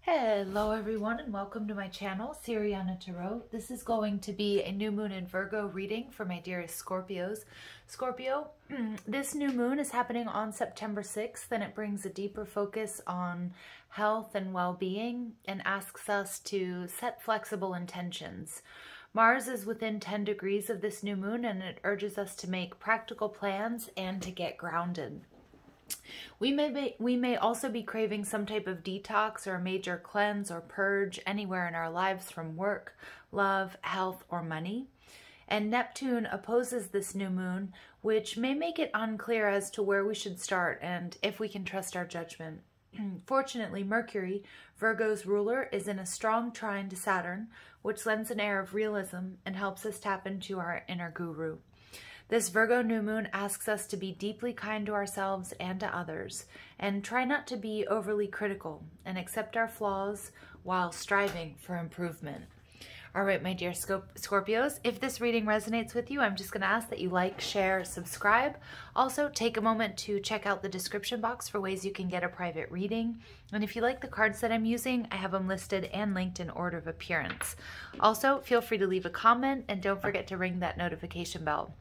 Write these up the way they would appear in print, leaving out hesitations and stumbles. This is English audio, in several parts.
Hello everyone and welcome to my channel, Siriana Tarot. This is going to be a new moon in Virgo reading for my dearest Scorpios. Scorpio, this new moon is happening on September 6th and it brings a deeper focus on health and well-being and asks us to set flexible intentions. Mars is within 10 degrees of this new moon and it urges us to make practical plans and to get grounded. We may also be craving some type of detox or a major cleanse or purge anywhere in our lives from work, love, health, or money. And Neptune opposes this new moon, which may make it unclear as to where we should start and if we can trust our judgment. Fortunately, Mercury, Virgo's ruler, is in a strong trine to Saturn, which lends an air of realism and helps us tap into our inner guru. This Virgo new moon asks us to be deeply kind to ourselves and to others, and try not to be overly critical, and accept our flaws while striving for improvement. All right, my dear Scorpios, if this reading resonates with you, I'm just going to ask that you like, share, subscribe. Also, take a moment to check out the description box for ways you can get a private reading. And if you like the cards that I'm using, I have them listed and linked in order of appearance. Also, feel free to leave a comment, and don't forget to ring that notification bell.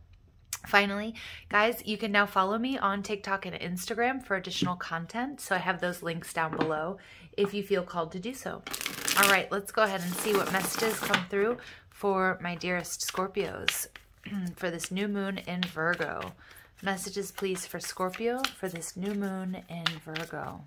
Finally, guys, you can now follow me on TikTok and Instagram for additional content. So I have those links down below if you feel called to do so. All right, let's go ahead and see what messages come through for my dearest Scorpios for this new moon in Virgo. Messages, please, for Scorpio for this new moon in Virgo.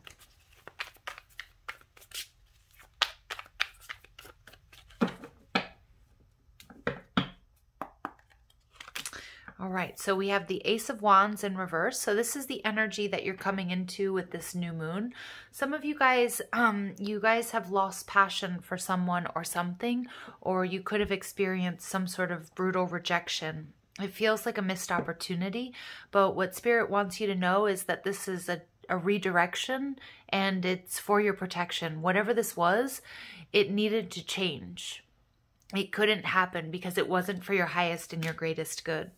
All right, so we have the Ace of Wands in reverse. So this is the energy that you're coming into with this new moon. Some of you guys have lost passion for someone or something, or you could have experienced some sort of brutal rejection. It feels like a missed opportunity, but what Spirit wants you to know is that this is a redirection and it's for your protection. Whatever this was, it needed to change. It couldn't happen because it wasn't for your highest and your greatest good.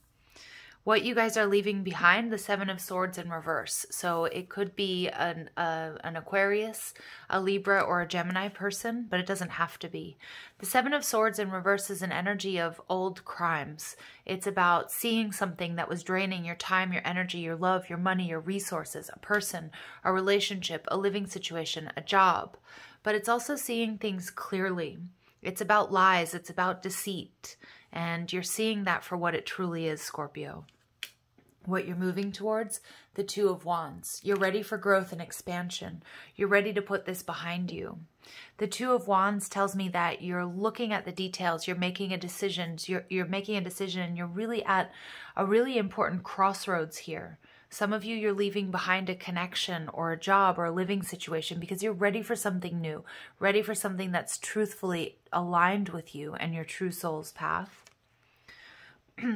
What you guys are leaving behind, the Seven of Swords in reverse. So it could be an Aquarius, a Libra, or a Gemini person, but it doesn't have to be. The Seven of Swords in reverse is an energy of old crimes. It's about seeing something that was draining your time, your energy, your love, your money, your resources, a person, a relationship, a living situation, a job. But it's also seeing things clearly. It's about lies. It's about deceit. And you're seeing that for what it truly is, Scorpio. What you're moving towards, the Two of Wands. You're ready for growth and expansion. You're ready to put this behind you. The Two of Wands tells me that you're looking at the details. You're making a decision. You're making a decision, and you're really at a really important crossroads here. Some of you, you're leaving behind a connection or a job or a living situation because you're ready for something new, ready for something that's truthfully aligned with you and your true soul's path.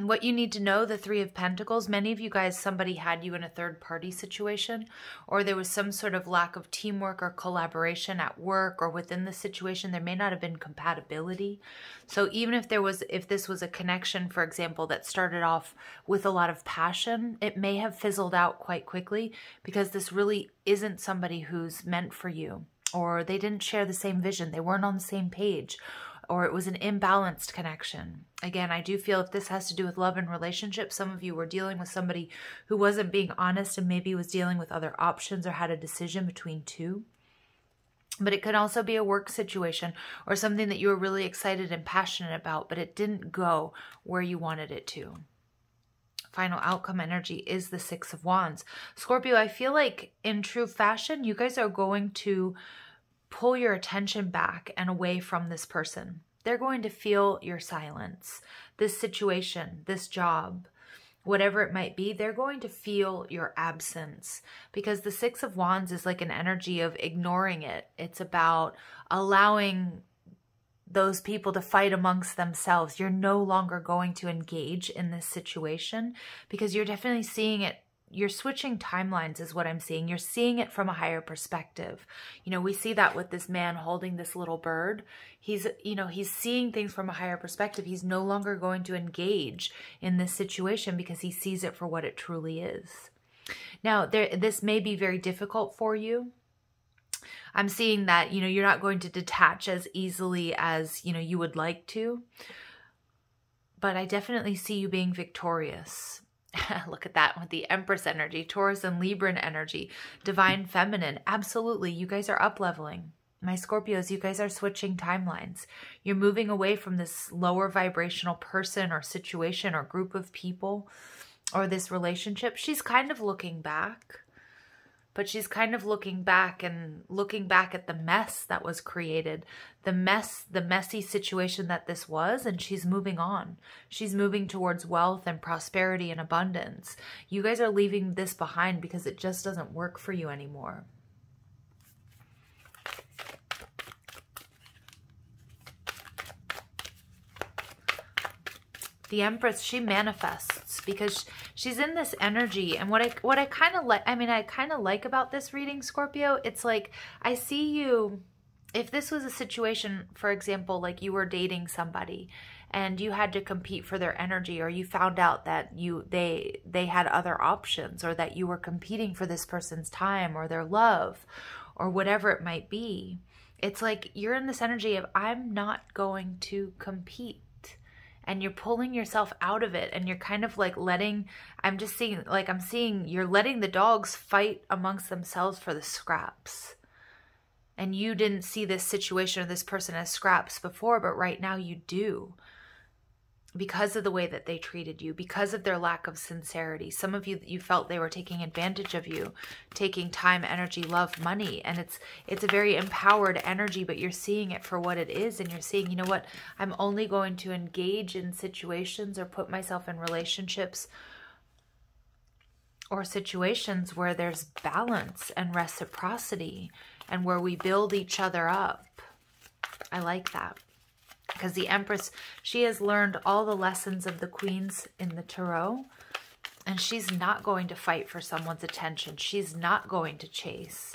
What you need to know, the Three of Pentacles, many of you guys, somebody had you in a third-party situation, or there was some sort of lack of teamwork or collaboration at work or within the situation. There may not have been compatibility. So even if this was a connection, for example, that started off with a lot of passion, it may have fizzled out quite quickly because this really isn't somebody who's meant for you, or they didn't share the same vision. They weren't on the same page, or it was an imbalanced connection. Again, I do feel if this has to do with love and relationships, some of you were dealing with somebody who wasn't being honest and maybe was dealing with other options or had a decision between two. But it could also be a work situation or something that you were really excited and passionate about, but it didn't go where you wanted it to. Final outcome energy is the Six of Wands. Scorpio, I feel like in true fashion, you guys are going to pull your attention back and away from this person. They're going to feel your silence. This situation, this job, whatever it might be, they're going to feel your absence because the Six of Wands is like an energy of ignoring it. It's about allowing those people to fight amongst themselves. You're no longer going to engage in this situation because you're definitely seeing it. You're switching timelines is what I'm seeing. You're seeing it from a higher perspective. You know, we see that with this man holding this little bird. He's seeing things from a higher perspective. He's no longer going to engage in this situation because he sees it for what it truly is. Now, this may be very difficult for you. I'm seeing that, you know, you're not going to detach as easily as, you know, you would like to. But I definitely see you being victorious. Look at that with the Empress energy, Taurus and Libran energy, Divine Feminine. Absolutely. You guys are up leveling. My Scorpios, you guys are switching timelines. You're moving away from this lower vibrational person or situation or group of people or this relationship. She's kind of looking back, but she's kind of looking back and looking back at the mess that was created, the messy situation that this was, and she's moving on. She's moving towards wealth and prosperity and abundance. You guys are leaving this behind because it just doesn't work for you anymore. The Empress, she manifests because she's in this energy. And what I kind of like, I kind of like about this reading, Scorpio, it's like I see you, if this was a situation, for example, like you were dating somebody and you had to compete for their energy, or you found out that they had other options, or that you were competing for this person's time or their love or whatever it might be. It's like you're in this energy of, I'm not going to compete. And you're pulling yourself out of it, and you're kind of like letting, I'm seeing you're letting the dogs fight amongst themselves for the scraps. And you didn't see this situation or this person as scraps before, but right now you do. Because of the way that they treated you, because of their lack of sincerity. Some of you, you felt they were taking advantage of you, taking time, energy, love, money. And it's a very empowered energy, but you're seeing it for what it is. And you're seeing, you know what, I'm only going to engage in situations or put myself in relationships or situations where there's balance and reciprocity and where we build each other up. I like that. Because the Empress, she has learned all the lessons of the queens in the Tarot. And she's not going to fight for someone's attention. She's not going to chase.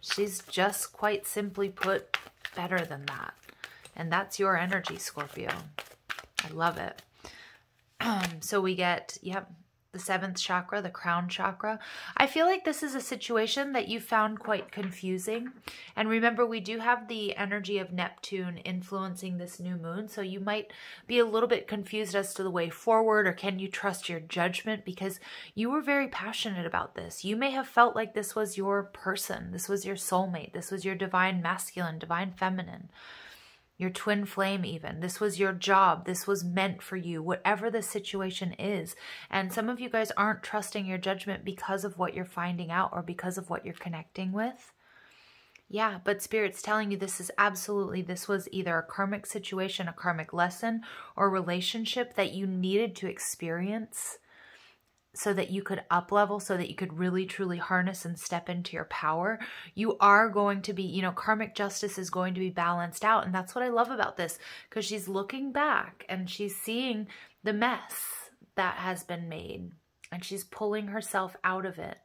She's just, quite simply put, better than that. And that's your energy, Scorpio. I love it. So we get, yep, the 7th chakra, the crown chakra. I feel like this is a situation that you found quite confusing. And remember, we do have the energy of Neptune influencing this new moon. So you might be a little bit confused as to the way forward, or can you trust your judgment? Because you were very passionate about this. You may have felt like this was your person. This was your soulmate. This was your divine masculine, divine feminine. Your twin flame even. This was your job. This was meant for you, whatever the situation is. And some of you guys aren't trusting your judgment because of what you're finding out or because of what you're connecting with. Yeah, but Spirit's telling you this is absolutely, this was either a karmic situation, a karmic lesson, or relationship that you needed to experience so that you could up level, so that you could really truly harness and step into your power. You are going to be, you know, karmic justice is going to be balanced out. And that's what I love about this, because she's looking back and she's seeing the mess that has been made, and she's pulling herself out of it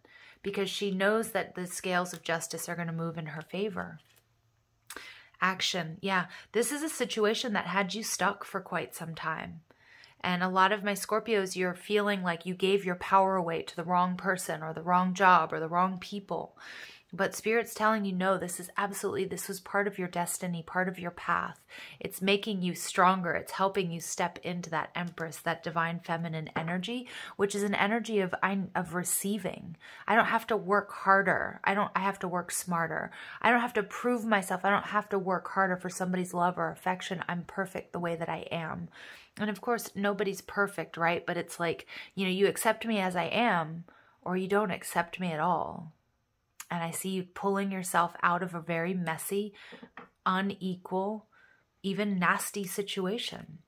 because she knows that the scales of justice are going to move in her favor. Action. Yeah, this is a situation that had you stuck for quite some time. And a lot of my Scorpios, you're feeling like you gave your power away to the wrong person or the wrong job or the wrong people. But Spirit's telling you, no, this is absolutely, this was part of your destiny, part of your path. It's making you stronger. It's helping you step into that Empress, that divine feminine energy, which is an energy of receiving. I don't have to work harder. I have to work smarter. I don't have to prove myself. I don't have to work harder for somebody's love or affection. I'm perfect the way that I am. And of course, nobody's perfect, right? But it's like, you know, you accept me as I am, or you don't accept me at all. And I see you pulling yourself out of a very messy, unequal, even nasty situation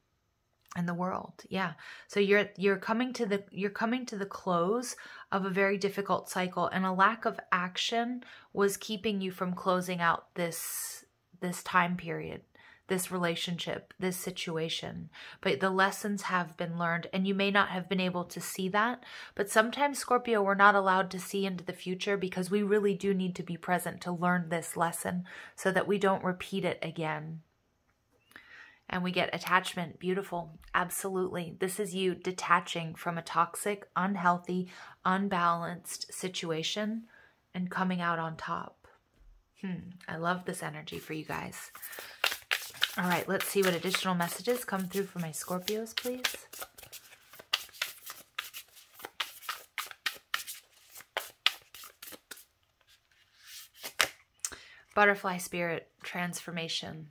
in the world. Yeah. So you're coming to the close of a very difficult cycle, and a lack of action was keeping you from closing out this time period, this relationship, this situation. But the lessons have been learned, and you may not have been able to see that. But sometimes, Scorpio, we're not allowed to see into the future because we really do need to be present to learn this lesson so that we don't repeat it again. And we get attachment. Beautiful. Absolutely. This is you detaching from a toxic, unhealthy, unbalanced situation and coming out on top. I love this energy for you guys. All right, let's see what additional messages come through for my Scorpios, please. Butterfly spirit transformation.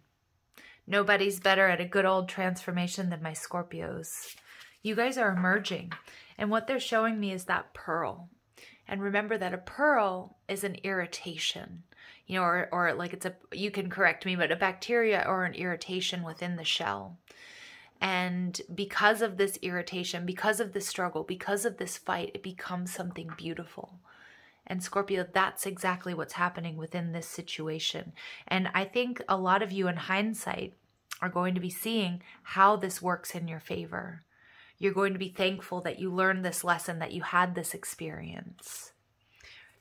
Nobody's better at a good old transformation than my Scorpios. You guys are emerging. And what they're showing me is that pearl. And remember that a pearl is an irritation. You know, or like it's a, you can correct me, but a bacteria or an irritation within the shell. And because of this irritation, because of this struggle, because of this fight, it becomes something beautiful. And Scorpio, that's exactly what's happening within this situation. And I think a lot of you in hindsight are going to be seeing how this works in your favor. You're going to be thankful that you learned this lesson, that you had this experience.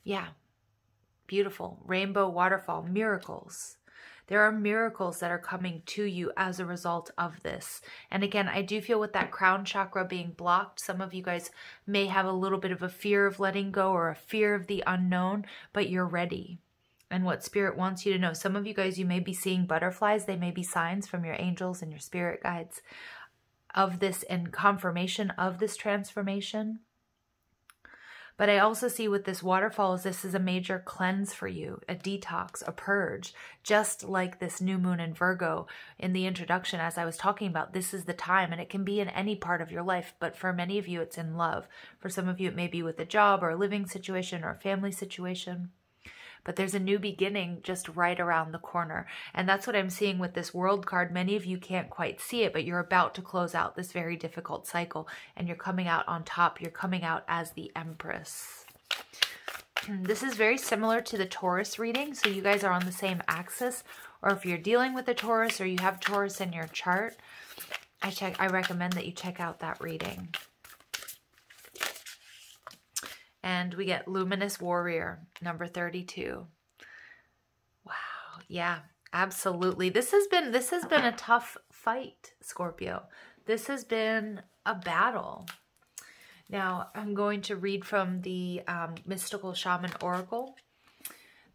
Yeah, beautiful. Rainbow waterfall, miracles. There are miracles that are coming to you as a result of this. And again, I do feel with that crown chakra being blocked, some of you guys may have a little bit of a fear of letting go or a fear of the unknown, but you're ready. And what Spirit wants you to know, some of you guys, you may be seeing butterflies. They may be signs from your angels and your spirit guides of this and confirmation of this transformation. But I also see with this waterfalls, this is a major cleanse for you, a detox, a purge, just like this new moon in Virgo in the introduction, as I was talking about, this is the time, and it can be in any part of your life, but for many of you, it's in love. For some of you, it may be with a job or a living situation or a family situation. But there's a new beginning just right around the corner. And that's what I'm seeing with this World card. Many of you can't quite see it, but you're about to close out this very difficult cycle. And you're coming out on top. You're coming out as the Empress. This is very similar to the Taurus reading. So you guys are on the same axis. Or if you're dealing with a Taurus or you have Taurus in your chart, I recommend that you check out that reading. And we get Luminous Warrior, number 32. Wow. Yeah, absolutely. This has been a tough fight, Scorpio. This has been a battle. Now, I'm going to read from the Mystical Shaman Oracle.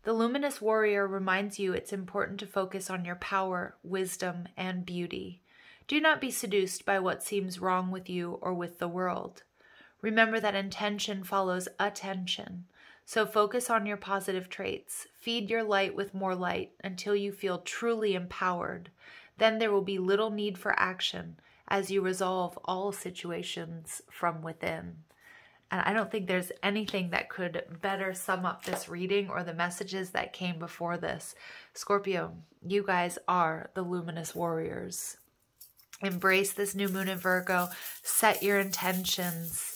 The Luminous Warrior reminds you it's important to focus on your power, wisdom, and beauty. Do not be seduced by what seems wrong with you or with the world. Remember that intention follows attention. So focus on your positive traits. Feed your light with more light until you feel truly empowered. Then there will be little need for action as you resolve all situations from within. And I don't think there's anything that could better sum up this reading or the messages that came before this. Scorpio, you guys are the Luminous Warriors. Embrace this new moon in Virgo. Set your intentions.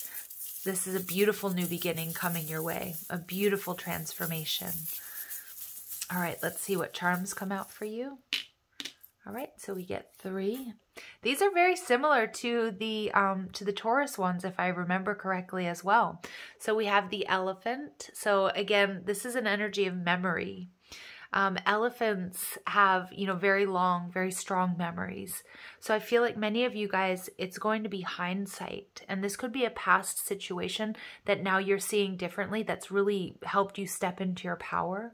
This is a beautiful new beginning coming your way. A beautiful transformation. All right, let's see what charms come out for you. All right, so we get 3. These are very similar to the Taurus ones, if I remember correctly as well. So we have the Elephant. So again, this is an energy of memory. Elephants have, very long, very strong memories. So I feel like many of you guys, it's going to be hindsight. And this could be a past situation that now you're seeing differently that's really helped you step into your power.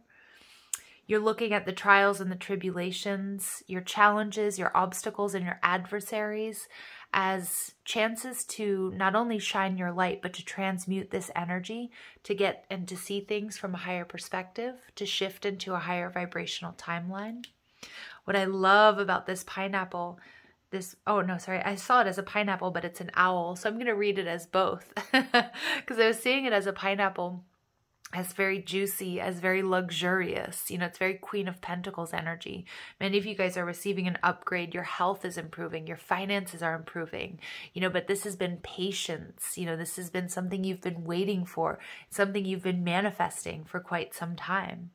You're looking at the trials and the tribulations, your challenges, your obstacles, and your adversaries as chances to not only shine your light, but to transmute this energy, to get and to see things from a higher perspective, to shift into a higher vibrational timeline. What I love about this pineapple, I saw it as a pineapple, but it's an owl. So I'm going to read it as both because I was seeing it as a pineapple, as very juicy, as very luxurious. It's very Queen of Pentacles energy. Many of you guys are receiving an upgrade. Your health is improving. Your finances are improving. But this has been patience. This has been something you've been waiting for, something you've been manifesting for quite some time.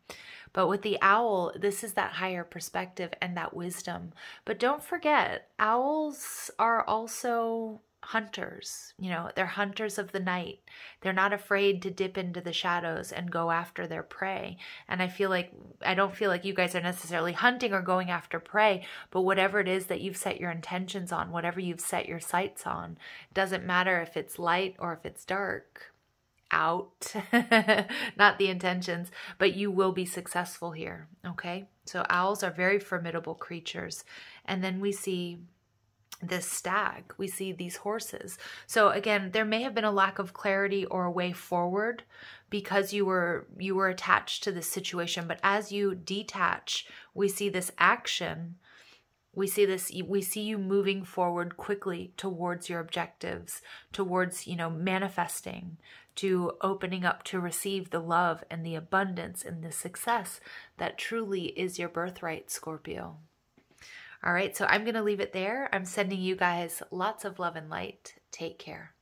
But with the owl, this is that higher perspective and that wisdom. But don't forget, owls are also hunters. They're hunters of the night. They're not afraid to dip into the shadows and go after their prey. And I don't feel like you guys are necessarily hunting or going after prey, but whatever it is that you've set your intentions on, whatever you've set your sights on, doesn't matter if it's light or if it's dark. out, not the intentions, but you will be successful here, okay? So owls are very formidable creatures. And then we see this stag, we see these horses. So again, there may have been a lack of clarity or a way forward because you were attached to this situation, but as you detach, we see this action. We see you moving forward quickly towards your objectives, towards, manifesting, to opening up to receive the love and the abundance and the success that truly is your birthright, Scorpio. All right, so I'm going to leave it there. I'm sending you guys lots of love and light. Take care.